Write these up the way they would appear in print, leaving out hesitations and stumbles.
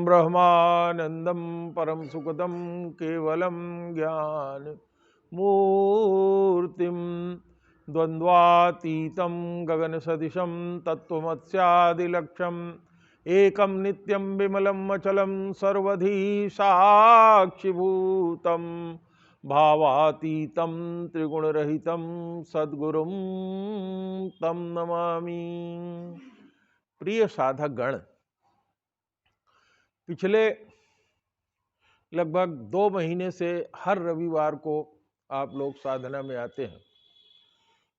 ब्रह्मानंदं परम सुखदं केवलं ज्ञान मूर्तिं द्वन्द्वातीतं गगनसदृशं तत्त्वमस्यादिलक्ष्यम् एकं नित्यं विमलं अचलं सर्वधी साक्षिभूतं भावातीतं त्रिगुणरहितं सद्गुरुं तं नमामि। प्रिय साधक गण, पिछले लगभग 2 महीने से हर रविवार को आप लोग साधना में आते हैं।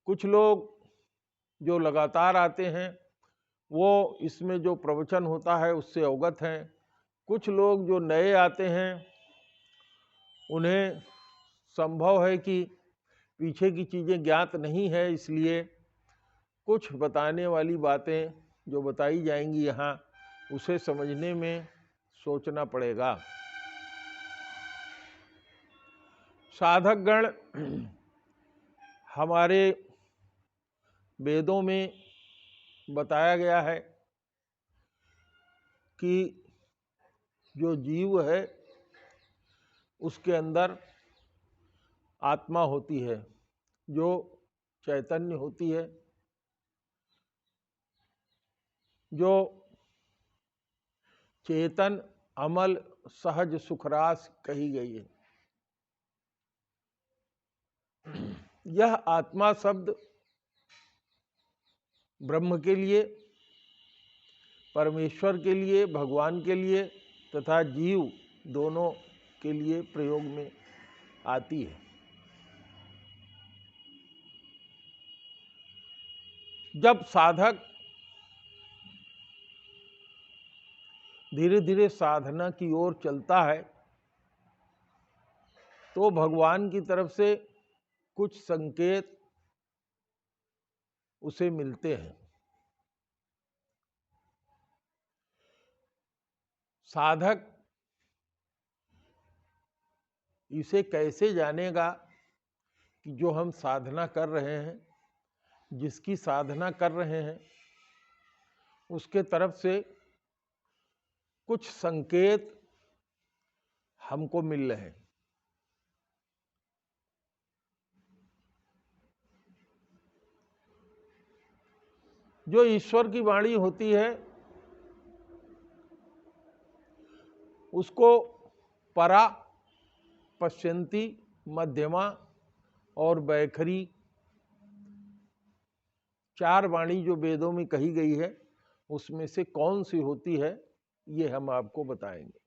कुछ लोग जो लगातार आते हैं वो इसमें जो प्रवचन होता है उससे अवगत हैं। कुछ लोग जो नए आते हैं उन्हें संभव है कि पीछे की चीज़ें ज्ञात नहीं है, इसलिए कुछ बताने वाली बातें जो बताई जाएंगी यहाँ उसे समझने में सोचना पड़ेगा। साधकगण, हमारे वेदों में बताया गया है कि जो जीव है उसके अंदर आत्मा होती है, जो चैतन्य होती है, जो चेतन अमल सहज सुखरास कही गई है। यह आत्मा शब्द ब्रह्म के लिए, परमेश्वर के लिए, भगवान के लिए तथा जीव दोनों के लिए प्रयोग में आती है। जब साधक धीरे धीरे साधना की ओर चलता है तो भगवान की तरफ से कुछ संकेत उसे मिलते हैं। साधक इसे कैसे जानेगा कि जो हम साधना कर रहे हैं, जिसकी साधना कर रहे हैं, उसके तरफ से कुछ संकेत हमको मिल रहे हैं। जो ईश्वर की वाणी होती है उसको परा, पश्यंती, मध्यमा और वैखरी 4 वाणी जो वेदों में कही गई है उसमें से कौन सी होती है ये हम आपको बताएंगे।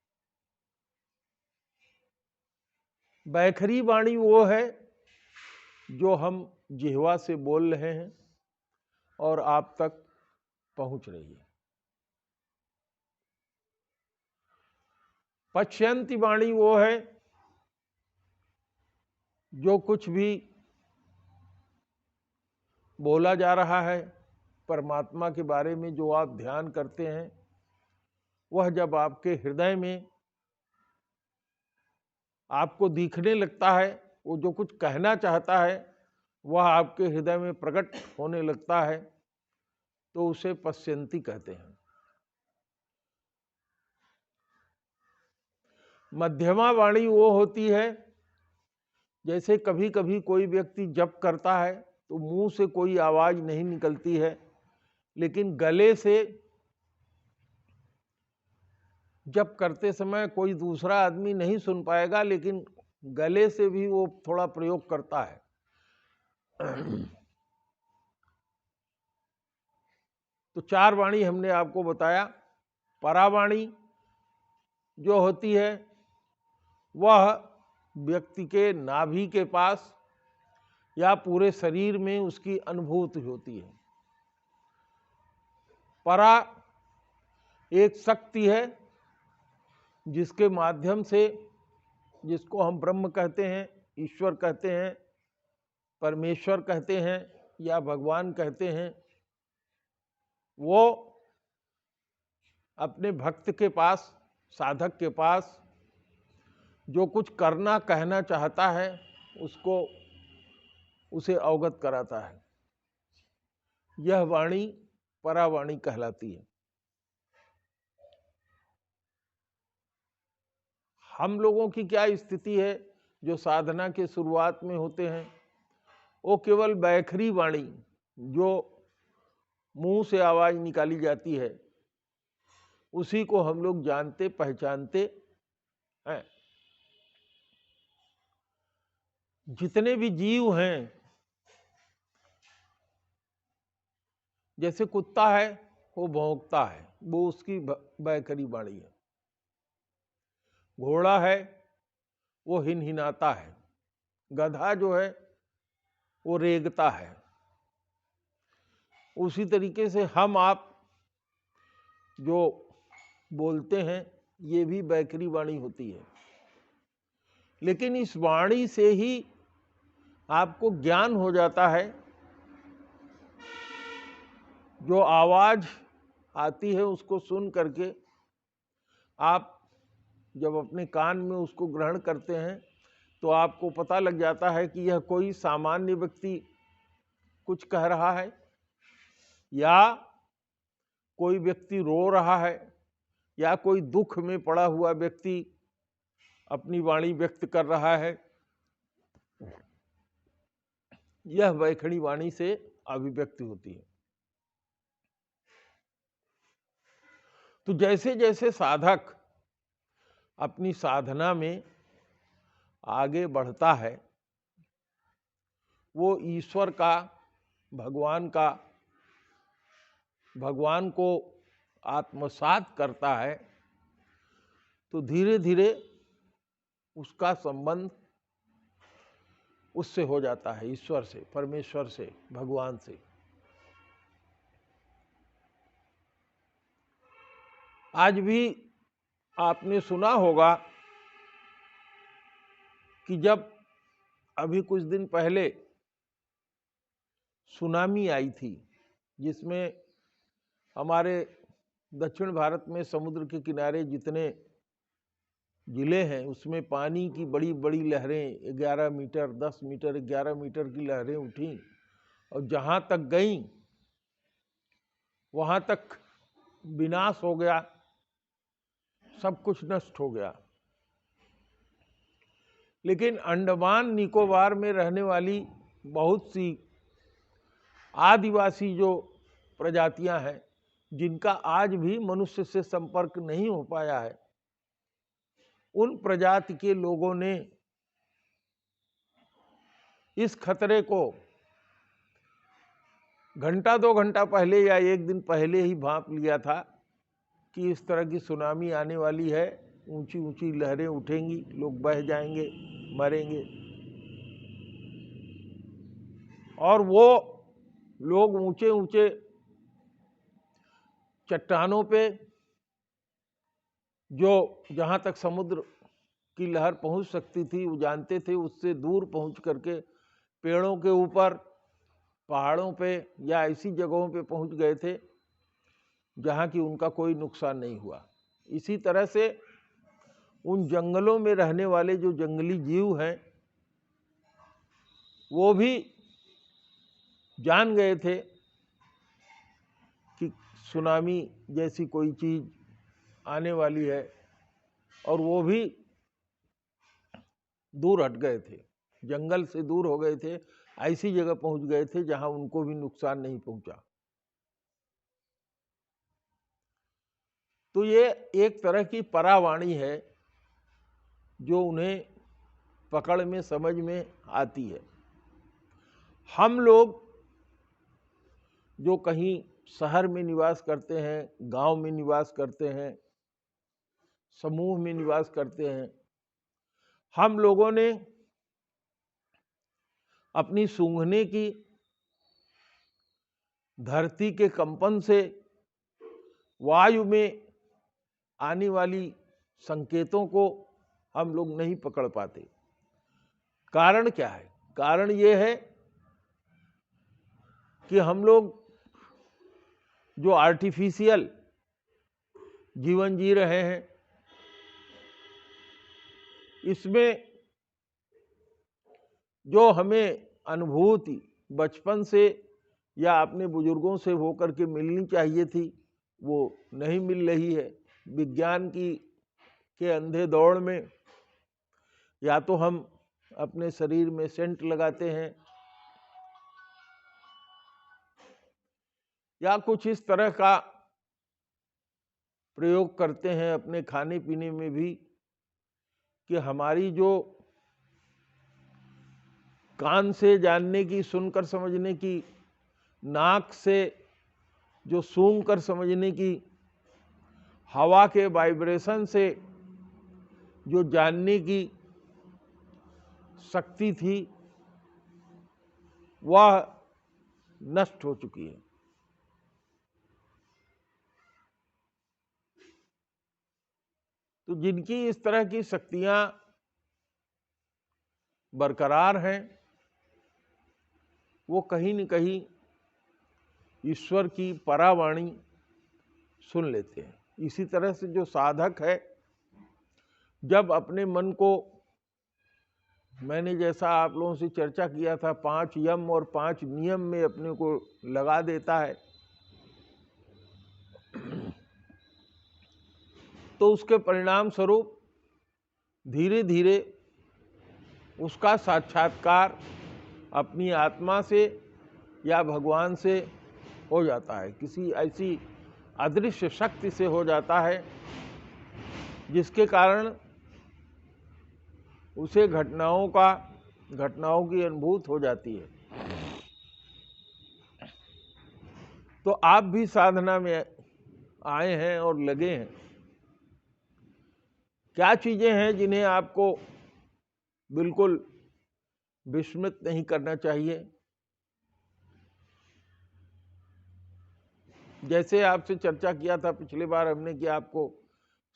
वैखरी वाणी वो है जो हम जिह्वा से बोल रहे हैं और आप तक पहुंच रही है। पश्यंती वाणी वो है जो कुछ भी बोला जा रहा है, परमात्मा के बारे में जो आप ध्यान करते हैं, वह जब आपके हृदय में आपको दिखने लगता है, वो जो कुछ कहना चाहता है वह आपके हृदय में प्रकट होने लगता है, तो उसे पश्यंती कहते हैं। मध्यमा वाणी वो होती है, जैसे कभी कभी कोई व्यक्ति जप करता है तो मुंह से कोई आवाज नहीं निकलती है, लेकिन गले से जप करते समय कोई दूसरा आदमी नहीं सुन पाएगा, लेकिन गले से भी वो थोड़ा प्रयोग करता है। तो 4 वाणी हमने आपको बताया। परावाणी जो होती है वह व्यक्ति के नाभि के पास या पूरे शरीर में उसकी अनुभूति होती है। परा एक शक्ति है जिसके माध्यम से, जिसको हम ब्रह्म कहते हैं, ईश्वर कहते हैं, परमेश्वर कहते हैं या भगवान कहते हैं, वो अपने भक्त के पास, साधक के पास जो कुछ करना कहना चाहता है उसको उसे अवगत कराता है। यह वाणी परावाणी कहलाती है। हम लोगों की क्या स्थिति है जो साधना के शुरुआत में होते हैं, वो केवल बैखरी वाणी जो मुंह से आवाज निकाली जाती है उसी को हम लोग जानते पहचानते हैं। जितने भी जीव हैं, जैसे कुत्ता है वो भौंकता है, वो उसकी बैखरी वाणी है। घोड़ा है वो हिनहिनाता है। गधा जो है वो रेंगता है। उसी तरीके से हम आप जो बोलते हैं ये भी बैखरी वाणी होती है। लेकिन इस वाणी से ही आपको ज्ञान हो जाता है। जो आवाज आती है उसको सुन करके आप जब अपने कान में उसको ग्रहण करते हैं तो आपको पता लग जाता है कि यह कोई सामान्य व्यक्ति कुछ कह रहा है या कोई व्यक्ति रो रहा है या कोई दुख में पड़ा हुआ व्यक्ति अपनी वाणी व्यक्त कर रहा है। यह बैखरी वाणी से अभिव्यक्ति होती है। तो जैसे जैसे साधक अपनी साधना में आगे बढ़ता है वो ईश्वर का, भगवान को आत्मसात करता है, तो धीरे धीरे उसका संबंध उससे हो जाता है, ईश्वर से, परमेश्वर से, भगवान से। आज भी आपने सुना होगा कि जब अभी कुछ दिन पहले सुनामी आई थी जिसमें हमारे दक्षिण भारत में समुद्र के किनारे जितने जिले हैं उसमें पानी की बड़ी बड़ी लहरें 11 मीटर, 10 मीटर, 11 मीटर की लहरें उठी और जहां तक गई वहां तक विनाश हो गया, सब कुछ नष्ट हो गया। लेकिन अंडमान निकोबार में रहने वाली बहुत सी आदिवासी जो प्रजातियां हैं जिनका आज भी मनुष्य से संपर्क नहीं हो पाया है, उन प्रजाति के लोगों ने इस खतरे को घंटा 2 घंटा पहले या एक दिन पहले ही भांप लिया था कि इस तरह की सुनामी आने वाली है, ऊंची ऊंची लहरें उठेंगी, लोग बह जाएंगे, मरेंगे। और वो लोग ऊंचे ऊंचे चट्टानों पे, जो जहां तक समुद्र की लहर पहुंच सकती थी वो जानते थे, उससे दूर पहुंच करके पेड़ों के ऊपर, पहाड़ों पे या ऐसी जगहों पे पहुंच गए थे जहां की उनका कोई नुकसान नहीं हुआ। इसी तरह से उन जंगलों में रहने वाले जो जंगली जीव हैं वो भी जान गए थे कि सुनामी जैसी कोई चीज आने वाली है और वो भी दूर हट गए थे, जंगल से दूर हो गए थे, ऐसी जगह पहुंच गए थे जहां उनको भी नुकसान नहीं पहुंचा। तो ये एक तरह की परावाणी है जो उन्हें पकड़ में, समझ में आती है। हम लोग जो कहीं शहर में निवास करते हैं, गांव में निवास करते हैं, समूह में निवास करते हैं, हम लोगों ने अपनी सूंघने की, धरती के कंपन से, वायु में आने वाली संकेतों को हम लोग नहीं पकड़ पाते। कारण क्या है? कारण ये है कि हम लोग जो आर्टिफिशियल जीवन जी रहे हैं इसमें जो हमें अनुभूति बचपन से या अपने बुजुर्गों से होकर के मिलनी चाहिए थी वो नहीं मिल रही है। विज्ञान के अंधे दौड़ में या तो हम अपने शरीर में सेंट लगाते हैं या कुछ इस तरह का प्रयोग करते हैं अपने खाने पीने में भी कि हमारी जो कान से जानने की, सुनकर समझने की, नाक से जो सूंघ कर समझने की, हवा के वाइब्रेशन से जो जानने की शक्ति थी वह नष्ट हो चुकी है। तो जिनकी इस तरह की शक्तियां बरकरार हैं वो कहीं न कहीं ईश्वर की परावाणी सुन लेते हैं। इसी तरह से जो साधक है, जब अपने मन को, मैंने जैसा आप लोगों से चर्चा किया था, 5 यम और 5 नियम में अपने को लगा देता है, तो उसके परिणाम स्वरूप धीरे धीरे उसका साक्षात्कार अपनी आत्मा से या भगवान से हो जाता है, किसी ऐसी अदृश्य शक्ति से हो जाता है जिसके कारण उसे घटनाओं की अनुभूति हो जाती है। तो आप भी साधना में आए हैं और लगे हैं। क्या चीजें हैं जिन्हें आपको बिल्कुल विस्मित नहीं करना चाहिए? जैसे आपसे चर्चा किया था पिछली बार हमने कि आपको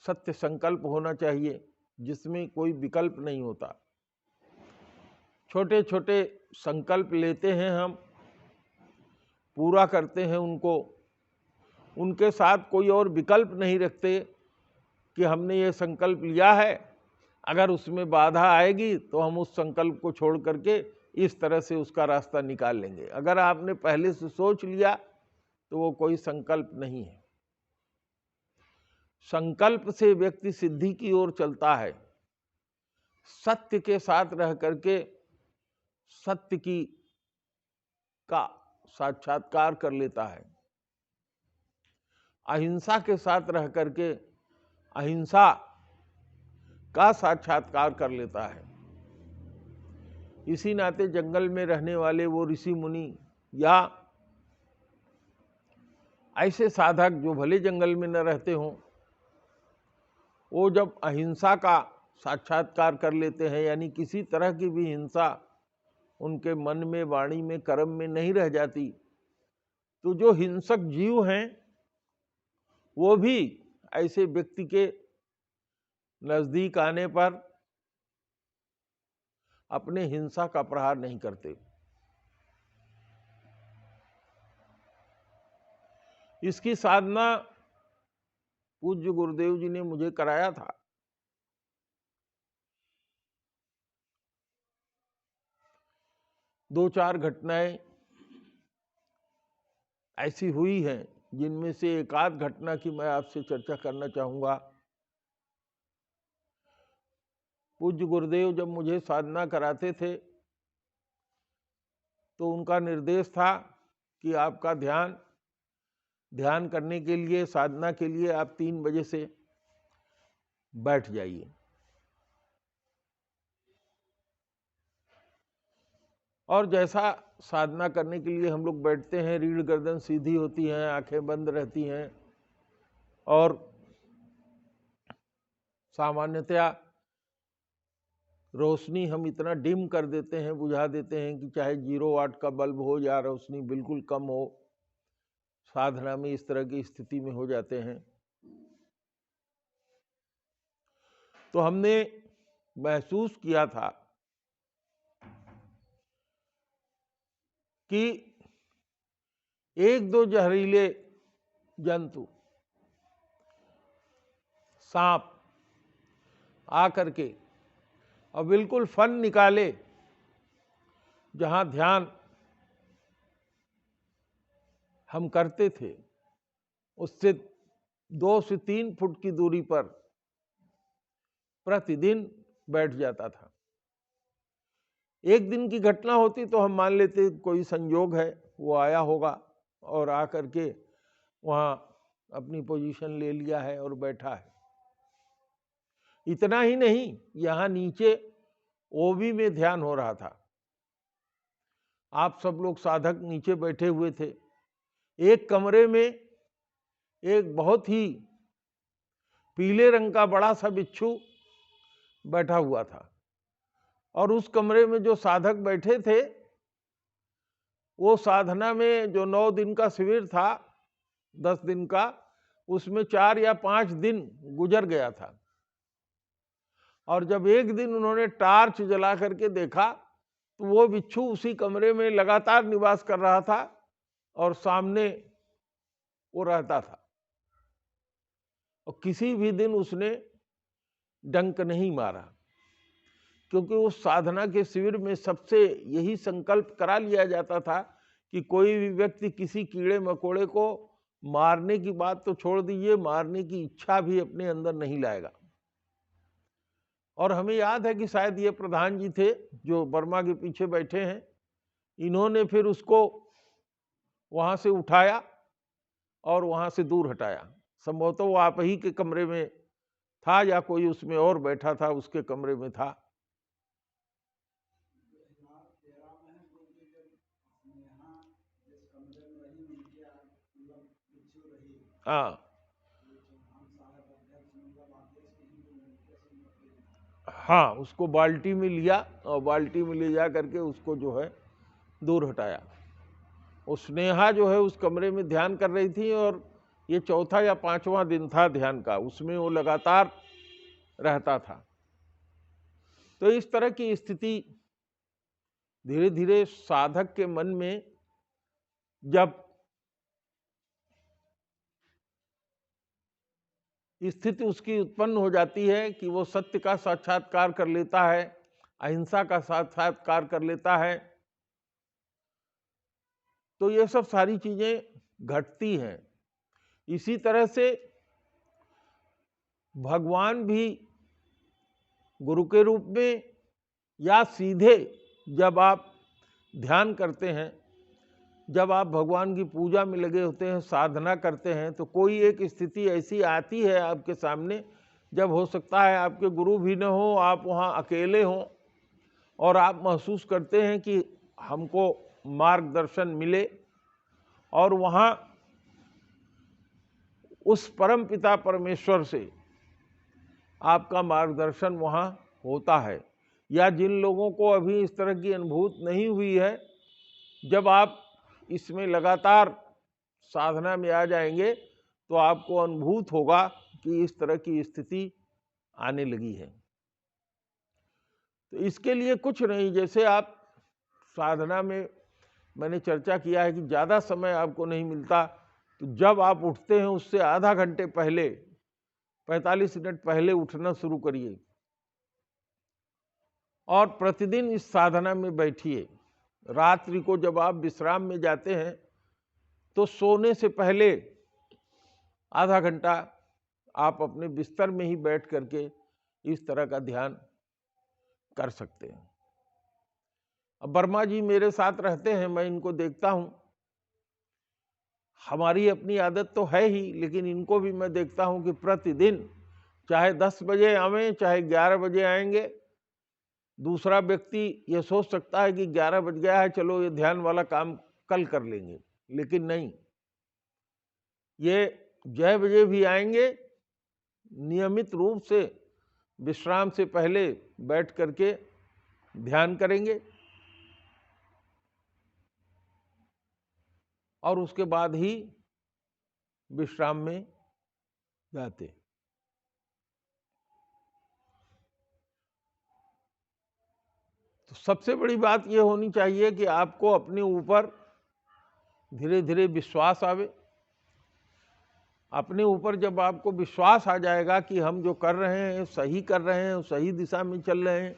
सत्य संकल्प होना चाहिए जिसमें कोई विकल्प नहीं होता। छोटे छोटे संकल्प लेते हैं हम, पूरा करते हैं उनको, उनके साथ कोई और विकल्प नहीं रखते कि हमने ये संकल्प लिया है, अगर उसमें बाधा आएगी तो हम उस संकल्प को छोड़ करके इस तरह से उसका रास्ता निकाल लेंगे। अगर आपने पहले से सोच लिया तो वो कोई संकल्प नहीं है। संकल्प से व्यक्ति सिद्धि की ओर चलता है, सत्य के साथ रह करके सत्य का साक्षात्कार कर लेता है, अहिंसा के साथ रह करके अहिंसा का साक्षात्कार कर लेता है। इसी नाते जंगल में रहने वाले वो ऋषि मुनि या ऐसे साधक जो भले जंगल में न रहते हों, वो जब अहिंसा का साक्षात्कार कर लेते हैं, यानी किसी तरह की भी हिंसा उनके मन में, वाणी में, कर्म में नहीं रह जाती, तो जो हिंसक जीव हैं वो भी ऐसे व्यक्ति के नजदीक आने पर अपने हिंसा का प्रहार नहीं करते। इसकी साधना पूज्य गुरुदेव जी ने मुझे कराया था। दो चार घटनाएं ऐसी हुई हैं जिनमें से एक आध घटना की मैं आपसे चर्चा करना चाहूंगा। पूज्य गुरुदेव जब मुझे साधना कराते थे तो उनका निर्देश था कि आपका ध्यान करने के लिए, साधना के लिए आप 3 बजे से बैठ जाइए। और जैसा साधना करने के लिए हम लोग बैठते हैं, रीढ़ गर्दन सीधी होती है, आंखें बंद रहती हैं और सामान्यतया रोशनी हम इतना डिम कर देते हैं, बुझा देते हैं कि चाहे 0 वाट का बल्ब हो या रोशनी बिल्कुल कम हो, साधना में इस तरह की स्थिति में हो जाते हैं। तो हमने महसूस किया था कि 1-2 जहरीले जंतु, सांप आकर के और बिल्कुल फन निकाले जहां ध्यान हम करते थे, उससे 2 से 3 फुट की दूरी पर प्रतिदिन बैठ जाता था। एक दिन की घटना होती तो हम मान लेते कोई संयोग है, वो आया होगा और आकर के वहाँ अपनी पोजीशन ले लिया है और बैठा है। इतना ही नहीं, यहाँ नीचे ओबी में ध्यान हो रहा था। आप सब लोग साधक नीचे बैठे हुए थे। एक कमरे में एक बहुत ही पीले रंग का बड़ा सा बिच्छू बैठा हुआ था और उस कमरे में जो साधक बैठे थे, वो साधना में जो 9 दिन का शिविर था, 10 दिन का, उसमें 4 या 5 दिन गुजर गया था। और जब एक दिन उन्होंने टार्च जला करके देखा तो वो बिच्छू उसी कमरे में लगातार निवास कर रहा था और सामने वो रहता था और किसी भी दिन उसने डंक नहीं मारा, क्योंकि उस साधना के शिविर में सबसे यही संकल्प करा लिया जाता था कि कोई भी व्यक्ति किसी कीड़े मकोड़े को मारने की बात तो छोड़ दीजिए, मारने की इच्छा भी अपने अंदर नहीं लाएगा। और हमें याद है कि शायद ये प्रधान जी थे जो वर्मा के पीछे बैठे हैं, इन्होंने फिर उसको वहां से उठाया और वहां से दूर हटाया। संभवतः वो आप ही के कमरे में था या कोई उसमें और बैठा था, उसके कमरे में था। हाँ हाँ, उसको बाल्टी में लिया और बाल्टी में ले जा करके उसको जो है दूर हटाया। वो स्नेहा जो है उस कमरे में ध्यान कर रही थी और ये 4था या 5वां दिन था ध्यान का, उसमें वो लगातार रहता था। तो इस तरह की स्थिति धीरे धीरे साधक के मन में जब स्थिति उसकी उत्पन्न हो जाती है कि वो सत्य का साक्षात्कार कर लेता है, अहिंसा का साक्षात्कार कर लेता है, तो ये सब सारी चीजें घटती हैं। इसी तरह से भगवान भी गुरु के रूप में या सीधे जब आप ध्यान करते हैं, जब आप भगवान की पूजा में लगे होते हैं, साधना करते हैं, तो कोई एक स्थिति ऐसी आती है आपके सामने जब हो सकता है आपके गुरु भी न हो, आप वहाँ अकेले हों और आप महसूस करते हैं कि हमको मार्गदर्शन मिले, और वहाँ उस परम पिता परमेश्वर से आपका मार्गदर्शन वहाँ होता है। या जिन लोगों को अभी इस तरह की अनुभूति नहीं हुई है, जब आप इसमें लगातार साधना में आ जाएंगे तो आपको अनुभूत होगा कि इस तरह की स्थिति आने लगी है। तो इसके लिए कुछ नहीं, जैसे आप साधना में मैंने चर्चा किया है कि ज़्यादा समय आपको नहीं मिलता, तो जब आप उठते हैं उससे आधा घंटे पहले, 45 मिनट पहले उठना शुरू करिए और प्रतिदिन इस साधना में बैठिए। रात्रि को जब आप विश्राम में जाते हैं तो सोने से पहले आधा घंटा आप अपने बिस्तर में ही बैठ करके इस तरह का ध्यान कर सकते हैं। अब वर्मा जी मेरे साथ रहते हैं, मैं इनको देखता हूं, हमारी अपनी आदत तो है ही, लेकिन इनको भी मैं देखता हूं कि प्रतिदिन चाहे 10 बजे आवें चाहे 11 बजे आएंगे, दूसरा व्यक्ति ये सोच सकता है कि 11 बज गया है, चलो ये ध्यान वाला काम कल कर लेंगे, लेकिन नहीं, ये जय बजे भी आएंगे, नियमित रूप से विश्राम से पहले बैठ करके ध्यान करेंगे और उसके बाद ही विश्राम में जाते। तो सबसे बड़ी बात यह होनी चाहिए कि आपको अपने ऊपर धीरे धीरे विश्वास आवे। अपने ऊपर जब आपको विश्वास आ जाएगा कि हम जो कर रहे हैं सही कर रहे हैं, सही दिशा में चल रहे हैं,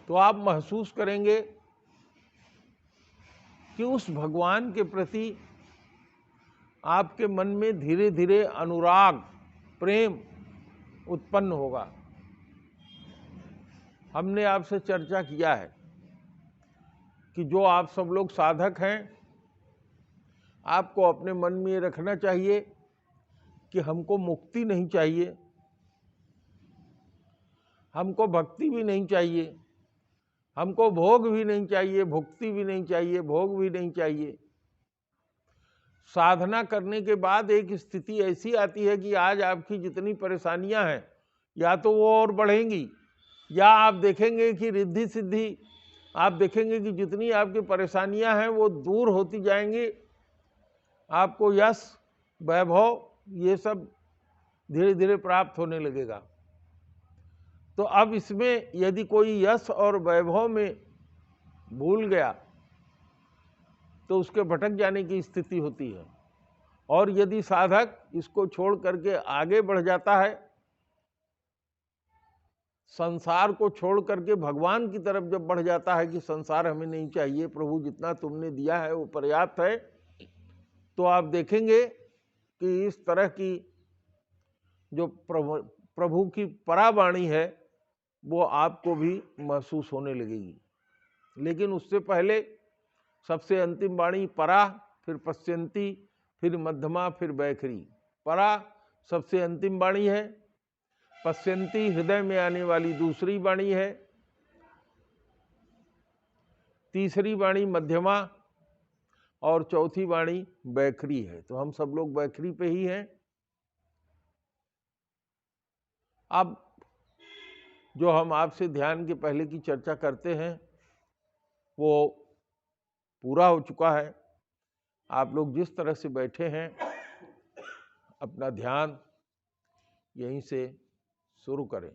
तो आप महसूस करेंगे कि उस भगवान के प्रति आपके मन में धीरे धीरे अनुराग प्रेम उत्पन्न होगा। हमने आपसे चर्चा किया है कि जो आप सब लोग साधक हैं, आपको अपने मन में ये रखना चाहिए कि हमको मुक्ति नहीं चाहिए, हमको भक्ति भी नहीं चाहिए, हमको भोग भी नहीं चाहिए, भुक्ति भी नहीं चाहिए, भोग भी नहीं चाहिए। साधना करने के बाद एक स्थिति ऐसी आती है कि आज आपकी जितनी परेशानियां हैं या तो वो और बढ़ेंगी, या आप देखेंगे कि रिद्धि सिद्धि, आप देखेंगे कि जितनी आपकी परेशानियां हैं वो दूर होती जाएंगी। आपको यश, वैभव, ये सब धीरे धीरे प्राप्त होने लगेगा। तो अब इसमें यदि कोई यश और वैभव में भूल गया तो उसके भटक जाने की स्थिति होती है। और यदि साधक इसको छोड़ करके आगे बढ़ जाता है, संसार को छोड़ करके भगवान की तरफ जब बढ़ जाता है कि संसार हमें नहीं चाहिए, प्रभु जितना तुमने दिया है वो पर्याप्त है, तो आप देखेंगे कि इस तरह की जो प्रभु की परावाणी है वो आपको भी महसूस होने लगेगी। लेकिन उससे पहले सबसे अंतिम वाणी परा, फिर पश्यंती, फिर मध्यमा, फिर वैखरी। परा सबसे अंतिम वाणी है, पश्यंती हृदय में आने वाली दूसरी वाणी है, तीसरी वाणी मध्यमा और चौथी वाणी वैखरी है। तो हम सब लोग वैखरी पे ही हैं। अब जो हम आपसे ध्यान के पहले की चर्चा करते हैं वो पूरा हो चुका है। आप लोग जिस तरह से बैठे हैं अपना ध्यान यहीं से शुरू करें।